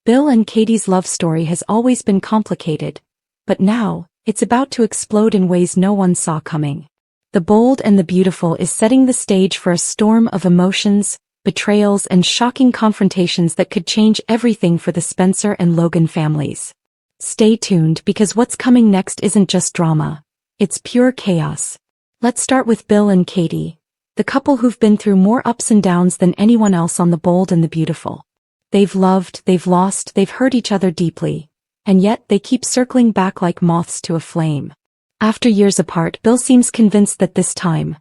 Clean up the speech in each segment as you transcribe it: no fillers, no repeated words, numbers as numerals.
Bill and Katie's love story has always been complicated, but now, it's about to explode in ways no one saw coming. The Bold and the Beautiful is setting the stage for a storm of emotions, betrayals and shocking confrontations that could change everything for the Spencer and Logan families. Stay tuned because what's coming next isn't just drama, it's pure chaos. Let's start with Bill and Katie, the couple who've been through more ups and downs than anyone else on The Bold and the Beautiful. They've loved, they've lost, they've hurt each other deeply, and yet they keep circling back like moths to a flame. After years apart, Bill seems convinced that this time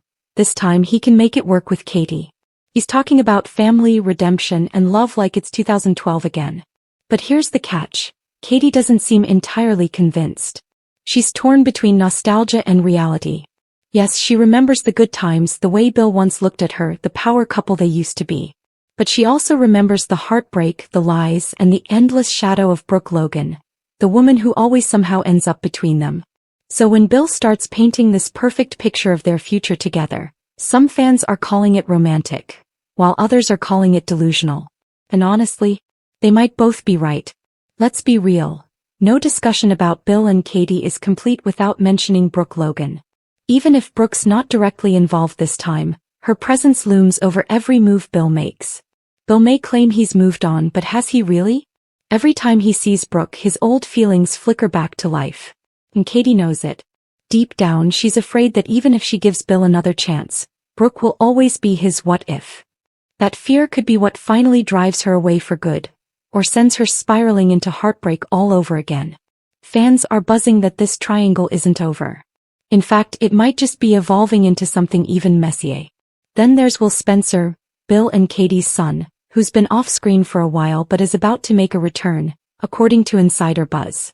he can make it work with Katie. He's talking about family, redemption, and love like it's 2012 again. But here's the catch. Katie doesn't seem entirely convinced. She's torn between nostalgia and reality. Yes, she remembers the good times, the way Bill once looked at her, the power couple they used to be. But she also remembers the heartbreak, the lies, and the endless shadow of Brooke Logan, the woman who always somehow ends up between them. So when Bill starts painting this perfect picture of their future together, some fans are calling it romantic, while others are calling it delusional. And honestly, they might both be right. Let's be real. No discussion about Bill and Katie is complete without mentioning Brooke Logan. Even if Brooke's not directly involved this time, her presence looms over every move Bill makes. Bill may claim he's moved on, but has he really? Every time he sees Brooke, his old feelings flicker back to life. And Katie knows it. Deep down, she's afraid that even if she gives Bill another chance, Brooke will always be his what if. That fear could be what finally drives her away for good, or sends her spiraling into heartbreak all over again. Fans are buzzing that this triangle isn't over. In fact, it might just be evolving into something even messier. Then there's Will Spencer, Bill and Katie's son, who's been off-screen for a while but is about to make a return, according to insider buzz.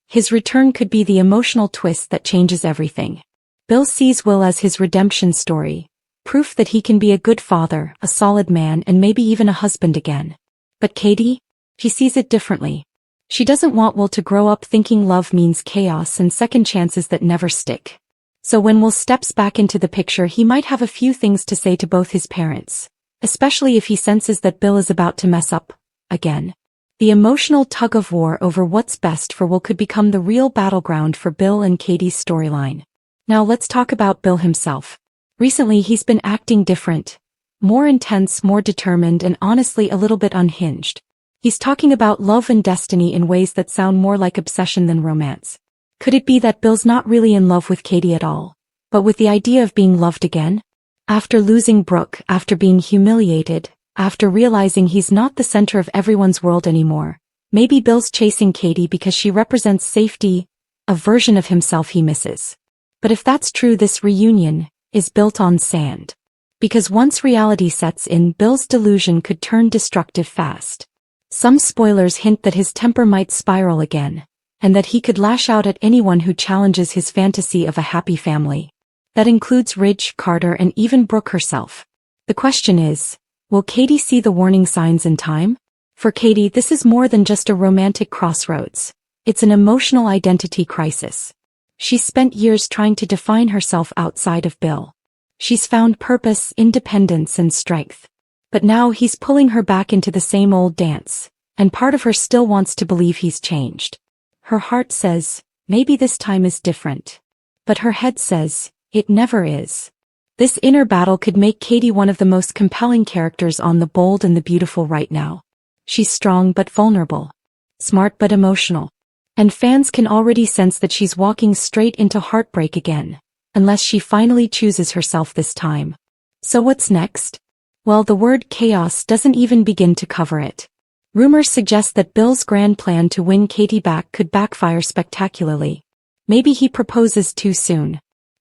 His return could be the emotional twist that changes everything. Bill sees Will as his redemption story, proof that he can be a good father, a solid man, and maybe even a husband again. But Katie? She sees it differently. She doesn't want Will to grow up thinking love means chaos and second chances that never stick. So when Will steps back into the picture, he might have a few things to say to both his parents, especially if he senses that Bill is about to mess up again. The emotional tug-of-war over what's best for Will could become the real battleground for Bill and Katie's storyline. Now let's talk about Bill himself. Recently he's been acting different, more intense, more determined, and honestly a little bit unhinged. He's talking about love and destiny in ways that sound more like obsession than romance. Could it be that Bill's not really in love with Katie at all, but with the idea of being loved again? After losing Brooke, after being humiliated, after realizing he's not the center of everyone's world anymore, maybe Bill's chasing Katie because she represents safety, a version of himself he misses. But if that's true, this reunion is built on sand. Because once reality sets in, Bill's delusion could turn destructive fast. Some spoilers hint that his temper might spiral again, and that he could lash out at anyone who challenges his fantasy of a happy family. That includes Ridge, Carter, and even Brooke herself. The question is, will Katie see the warning signs in time? For Katie, this is more than just a romantic crossroads. It's an emotional identity crisis. She's spent years trying to define herself outside of Bill. She's found purpose, independence, and strength. But now he's pulling her back into the same old dance, and part of her still wants to believe he's changed. Her heart says, maybe this time is different. But her head says, it never is. This inner battle could make Katie one of the most compelling characters on The Bold and the Beautiful right now. She's strong but vulnerable, smart but emotional. And fans can already sense that she's walking straight into heartbreak again, unless she finally chooses herself this time. So what's next? Well, the word chaos doesn't even begin to cover it. Rumors suggest that Bill's grand plan to win Katie back could backfire spectacularly. Maybe he proposes too soon.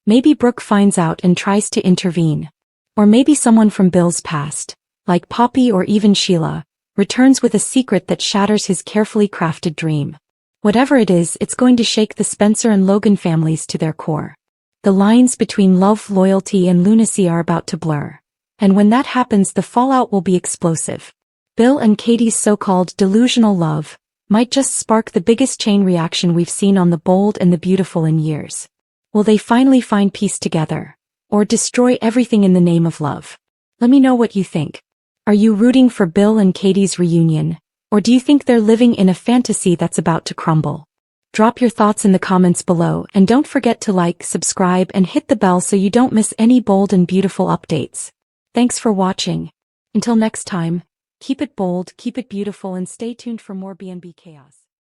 Maybe Brooke finds out and tries to intervene. Or maybe someone from Bill's past, like Poppy or even Sheila, returns with a secret that shatters his carefully crafted dream. Whatever it is, it's going to shake the Spencer and Logan families to their core. The lines between love, loyalty, and lunacy are about to blur. And when that happens, the fallout will be explosive. Bill and Katie's so-called delusional love might just spark the biggest chain reaction we've seen on The Bold and the Beautiful in years. Will they finally find peace together, or destroy everything in the name of love? Let me know what you think. Are you rooting for Bill and Katie's reunion, Or do you think they're living in a fantasy that's about to crumble? Drop your thoughts in the comments below and don't forget to like, subscribe and hit the bell so you don't miss any bold and beautiful updates. Thanks for watching. Until next time, keep it bold, keep it beautiful and stay tuned for more B&B chaos.